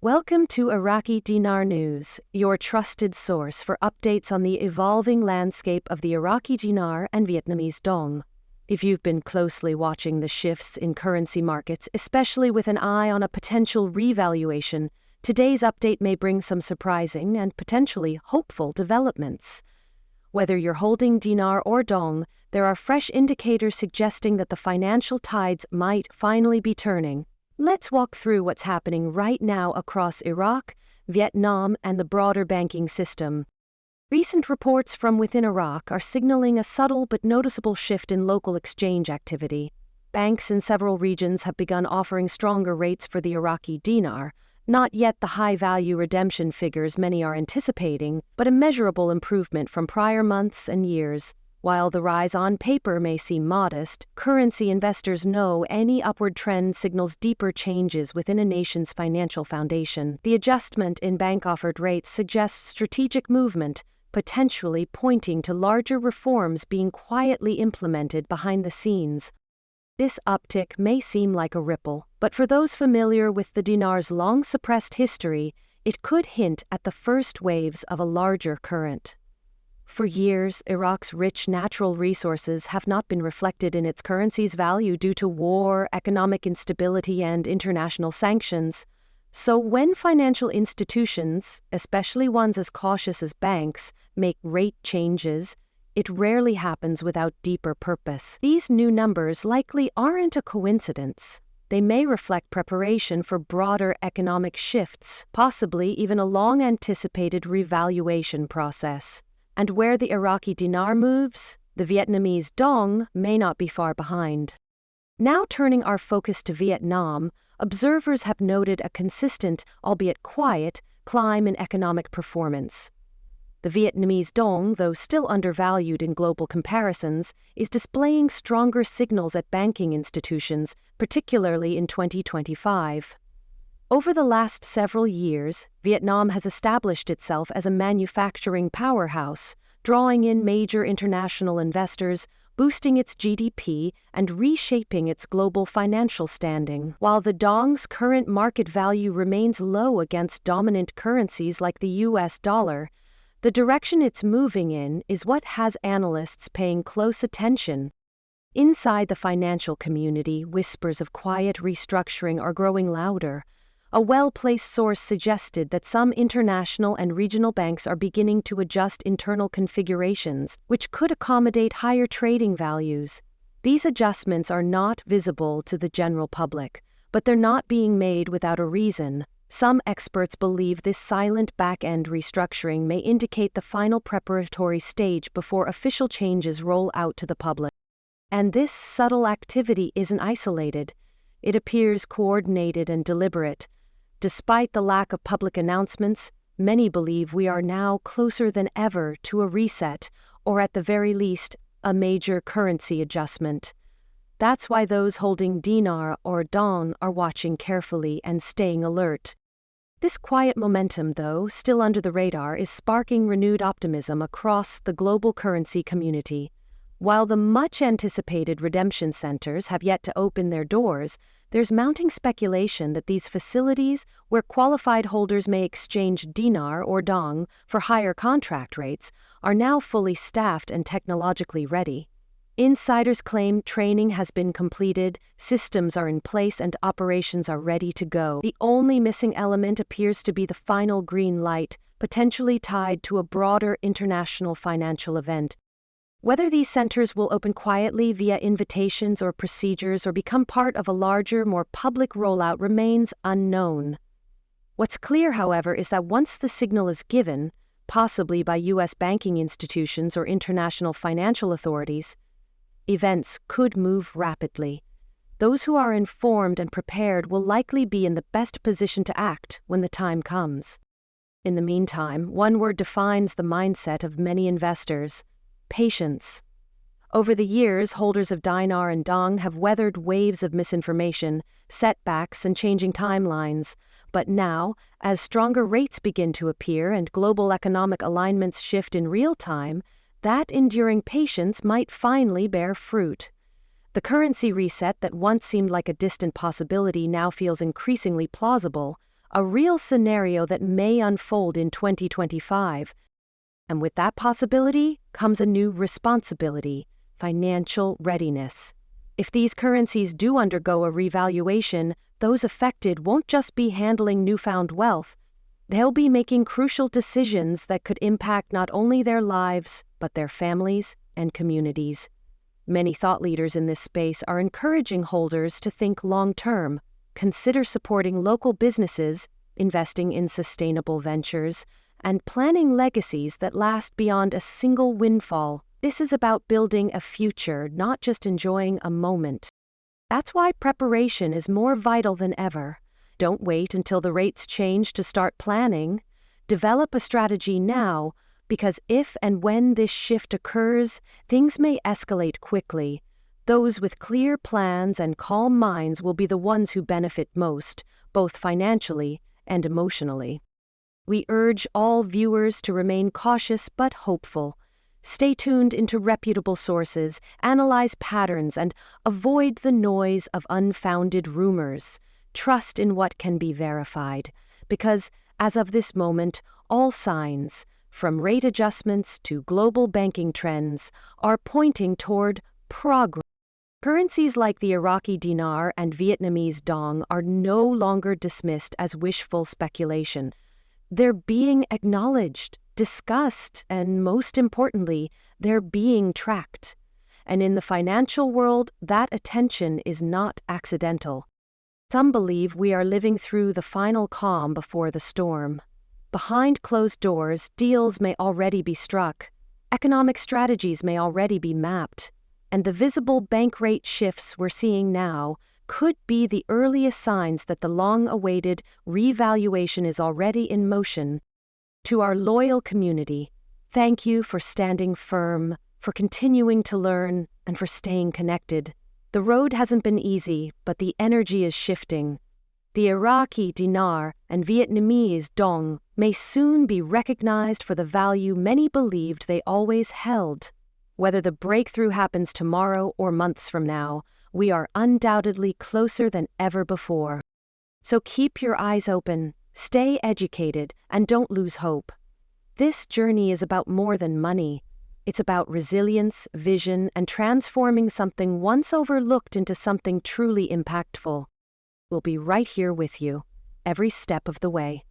Welcome to Iraqi Dinar News, your trusted source for updates on the evolving landscape of the Iraqi dinar and Vietnamese dong. If you've been closely watching the shifts in currency markets, especially with an eye on a potential revaluation, today's update may bring some surprising and potentially hopeful developments. Whether you're holding dinar or dong, there are fresh indicators suggesting that the financial tides might finally be turning. Let's walk through what's happening right now across Iraq, Vietnam, and the broader banking system. Recent reports from within Iraq are signaling a subtle but noticeable shift in local exchange activity. Banks in several regions have begun offering stronger rates for the Iraqi dinar, not yet the high-value redemption figures many are anticipating, but a measurable improvement from prior months and years. While the rise on paper may seem modest, currency investors know any upward trend signals deeper changes within a nation's financial foundation. The adjustment in bank-offered rates suggests strategic movement, potentially pointing to larger reforms being quietly implemented behind the scenes. This uptick may seem like a ripple, but for those familiar with the dinar's long-suppressed history, it could hint at the first waves of a larger current. For years, Iraq's rich natural resources have not been reflected in its currency's value due to war, economic instability, and international sanctions. So when financial institutions, especially ones as cautious as banks, make rate changes, it rarely happens without deeper purpose. These new numbers likely aren't a coincidence. They may reflect preparation for broader economic shifts, possibly even a long-anticipated revaluation process. And where the Iraqi dinar moves, the Vietnamese dong may not be far behind. Now turning our focus to Vietnam, observers have noted a consistent, albeit quiet, climb in economic performance. The Vietnamese dong, though still undervalued in global comparisons, is displaying stronger signals at banking institutions, particularly in 2025. Over the last several years, Vietnam has established itself as a manufacturing powerhouse, drawing in major international investors, boosting its GDP, and reshaping its global financial standing. While the dong's current market value remains low against dominant currencies like the US dollar, the direction it's moving in is what has analysts paying close attention. Inside the financial community, whispers of quiet restructuring are growing louder. A well-placed source suggested that some international and regional banks are beginning to adjust internal configurations, which could accommodate higher trading values. These adjustments are not visible to the general public, but they're not being made without a reason. Some experts believe this silent back-end restructuring may indicate the final preparatory stage before official changes roll out to the public. And this subtle activity isn't isolated. It appears coordinated and deliberate. Despite the lack of public announcements, many believe we are now closer than ever to a reset, or at the very least, a major currency adjustment. That's why those holding dinar or dong are watching carefully and staying alert. This quiet momentum, though, still under the radar, is sparking renewed optimism across the global currency community. While the much-anticipated redemption centers have yet to open their doors, there's mounting speculation that these facilities, where qualified holders may exchange dinar or dong for higher contract rates, are now fully staffed and technologically ready. Insiders claim training has been completed, systems are in place, and operations are ready to go. The only missing element appears to be the final green light, potentially tied to a broader international financial event. Whether these centers will open quietly via invitations or procedures or become part of a larger, more public rollout remains unknown. What's clear, however, is that once the signal is given, possibly by U.S. banking institutions or international financial authorities, events could move rapidly. Those who are informed and prepared will likely be in the best position to act when the time comes. In the meantime, one word defines the mindset of many investors: patience. Over the years, holders of dinar and dong have weathered waves of misinformation, setbacks, and changing timelines. But now, as stronger rates begin to appear and global economic alignments shift in real time, that enduring patience might finally bear fruit. The currency reset that once seemed like a distant possibility now feels increasingly plausible, a real scenario that may unfold in 2025. And with that possibility comes a new responsibility: financial readiness. If these currencies do undergo a revaluation, those affected won't just be handling newfound wealth. They'll be making crucial decisions that could impact not only their lives, but their families and communities. Many thought leaders in this space are encouraging holders to think long-term, consider supporting local businesses, investing in sustainable ventures, and planning legacies that last beyond a single windfall. This is about building a future, not just enjoying a moment. That's why preparation is more vital than ever. Don't wait until the rates change to start planning. Develop a strategy now, because if and when this shift occurs, things may escalate quickly. Those with clear plans and calm minds will be the ones who benefit most, both financially and emotionally. We urge all viewers to remain cautious but hopeful. Stay tuned into reputable sources, analyze patterns, and avoid the noise of unfounded rumors. Trust in what can be verified, because, as of this moment, all signs, from rate adjustments to global banking trends, are pointing toward progress. Currencies like the Iraqi dinar and Vietnamese dong are no longer dismissed as wishful speculation. They're being acknowledged, discussed, and most importantly, they're being tracked. And in the financial world, that attention is not accidental. Some believe we are living through the final calm before the storm. Behind closed doors, deals may already be struck, economic strategies may already be mapped, and the visible bank rate shifts we're seeing now could be the earliest signs that the long-awaited revaluation is already in motion. To our loyal community, thank you for standing firm, for continuing to learn, and for staying connected. The road hasn't been easy, but the energy is shifting. The Iraqi dinar and Vietnamese dong may soon be recognized for the value many believed they always held. Whether the breakthrough happens tomorrow or months from now, we are undoubtedly closer than ever before. So keep your eyes open, stay educated, and don't lose hope. This journey is about more than money. It's about resilience, vision, and transforming something once overlooked into something truly impactful. We'll be right here with you, every step of the way.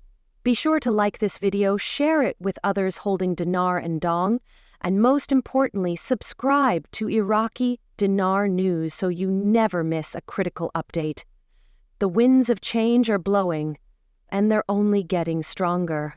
Be sure to like this video, share it with others holding dinar and dong, and most importantly, subscribe to Iraqi Dinar News so you never miss a critical update. The winds of change are blowing, and they're only getting stronger.